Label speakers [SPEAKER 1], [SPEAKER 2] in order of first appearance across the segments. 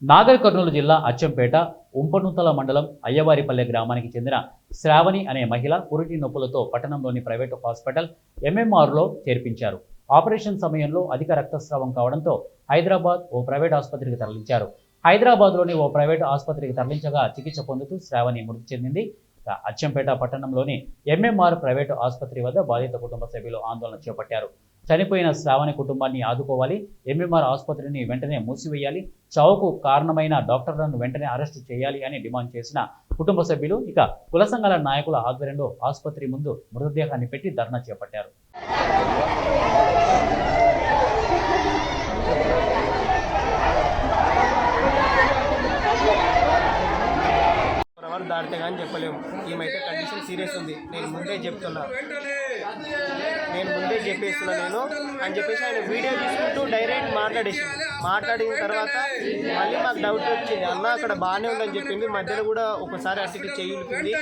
[SPEAKER 1] నాగర్ కర్నూలు జిల్లా అచ్చంపేట ఉంపనూతల మండలం అయ్యవారిపల్లె గ్రామానికి చెందిన శ్రావణి అనే మహిళ పురిటి నొప్పులతో పట్టణంలోని ప్రైవేటు హాస్పిటల్ ఎంఎంఆర్లో చేర్పించారు. ఆపరేషన్ సమయంలో అధిక రక్తస్రావం కావడంతో హైదరాబాద్ ఓ ప్రైవేట్ ఆసుపత్రికి తరలించారు. హైదరాబాద్లోని ఓ ప్రైవేటు ఆసుపత్రికి తరలించగా చికిత్స పొందుతూ శ్రావణి మృతి చెందింది. అచ్చంపేట పట్టణంలోని ఎంఎంఆర్ ప్రైవేటు ఆసుపత్రి వద్ద బాధిత కుటుంబ సభ్యులు ఆందోళన చేపట్టారు. చనిపోయిన శ్రావణి కుటుంబాన్ని ఆదుకోవాలి, ఎంఎంఆర్ ఆసుపత్రిని వెంటనే మూసివేయాలి, చావుకు కారణమైన డాక్టర్లను వెంటనే అరెస్టు చేయాలి అని డిమాండ్ చేసిన కుటుంబ సభ్యులు ఇక కుల సంఘాల నాయకుల ఆధ్వర్యంలో ఆసుపత్రి ముందు మృతదేహాన్ని పెట్టి ధర్నా చేపట్టారు.
[SPEAKER 2] దాటితే కానీ చెప్పలేము. ఈమెయితే కండిషన్ సీరియస్ ఉంది. నేను ముందే చెప్పేస్తున్నా నేను అని చెప్పేసి ఆయన వీడియో తీసుకుంటూ డైరెక్ట్ మాట్లాడిన తర్వాత మళ్ళీ మాకు డౌట్ వచ్చింది. అన్న అక్కడ బాగానే ఉందని చెప్పింది. మధ్యలో కూడా ఒకసారి అటు చెయ్యిలిపింది.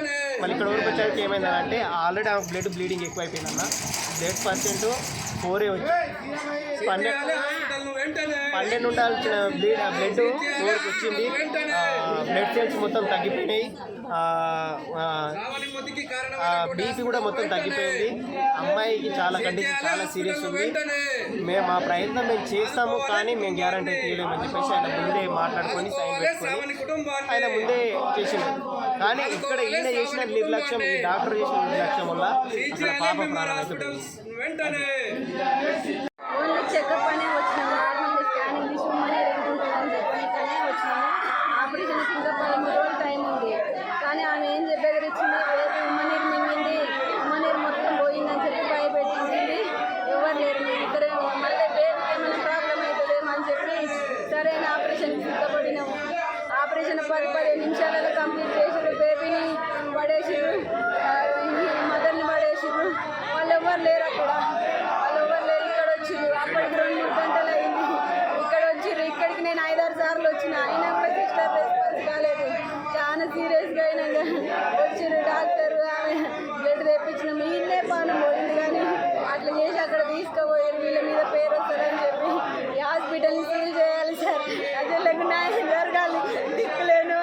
[SPEAKER 2] మళ్ళీ ఇక్కడ వరకు వచ్చాక ఏమైందంటే ఆల్రెడీ ఆమె బ్లీడింగ్ ఎక్కువైపోయింది. అన్న బ్లడ్ పర్సెంట్ 4 వచ్చి 12 ఉండాల్సిన బ్లడ్ 4కి వచ్చింది. బ్లడ్ సెల్స్ మొత్తం తగ్గిపోయినాయి. బీపీ కూడా మొత్తం తగ్గిపోయింది. అమ్మాయికి కండిషన్ చాలా సీరియస్ ఉంది. మా ప్రయత్నం మేము చేస్తాము, కానీ మేము గ్యారంటీ తీయలేమని చెప్పేసి ఆయన ముందే మాట్లాడుకొని సైన్ పెట్టుకొని ఆయన ముందే చేసిండు. కానీ ఇక్కడ ఈయన చేసిన నిర్లక్ష్యం, ఈ డాక్టర్ చేసిన నిర్లక్ష్యం వల్ల అక్కడ పాప ప్రాణం అయితే
[SPEAKER 3] చెకప్ అనే వచ్చినాము. నార్మల్ స్కానింగ్ తీసి మనీ రెంట్ ఉంటుందని చెప్పడానికనే వచ్చినాము. ఆపరేషన్కి ఇంకా 13 రోజులు టైం ఉంది. కానీ ఆమె ఏం బెదిరించింది, రేపు ఉమ్మనీరు మింగింది, ఉమ్మనీరు మొత్తం పోయిందని చెప్పి భయపెట్టించింది. ఎవరు లేరు, మేము ఇద్దరే మళ్ళీ బేబీకి ఏమైనా ప్రాబ్లం అవుతుందేమో అని చెప్పి సరైన ఆపరేషన్కి సిద్ధపడినాము. ఆపరేషన్ 10-15 నిమిషాలలో కంప్లీట్ చేసారు. బేబీని పడేసారు, మదర్ని పడేసారు. వాళ్ళు ఎవరు లేరు అక్కడ, ఇక్కడ వచ్చిండ్రు. అప్పటికి 2-3 గంటలు అయింది. ఇక్కడ వచ్చిర్రు. ఇక్కడికి నేను 5-6 సార్లు వచ్చిన, అయినా కూడా సిస్టర్ రెస్పాన్స్ కాలేదు. చాలా సీరియస్గా అయినాక వచ్చిర్రు డాక్టర్. ఆమె బ్లడ్ తెప్పించినాము. ఇల్లే పానం పోయింది, కానీ అట్లా చేసి అక్కడ తీసుకుపోయారు. వీళ్ళ మీద పేరు వస్తుందని చెప్పి ఈ హాస్పిటల్ని సీల్ చేయాలి సార్. అసలు న్యాయం జరగాలి. దిక్కులేని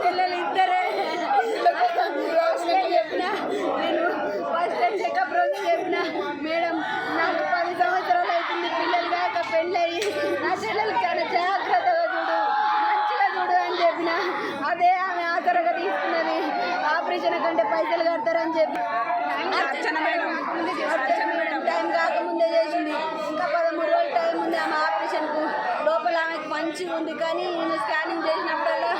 [SPEAKER 3] చెల్లెలు ఇద్దరే. నేను ఫస్ట్ టైం చెకప్ రోజు చెప్పిన, మేడం నాకు 10 సంవత్సరాలు అవుతుంది, పిల్లలు కాక పెళ్ళయి, నా చెల్లెలకి చాలా జాగ్రత్తగా చూడు, మంచిగా చూడు అని చెప్పిన. అదే ఆమె ఆసరగా తీసుకున్నది. ఆపరేషన్ కంటే పైసలు కడతారని చెప్పి టైం కాకముందే చేసింది. ఇంకా 13 రోజులు టైం ఉంది ఆమె ఆపరేషన్కు. లోపల ఆమెకు మంచిగా ఉంది, కానీ ఈమె స్కానింగ్ చేసినప్పుడల్లా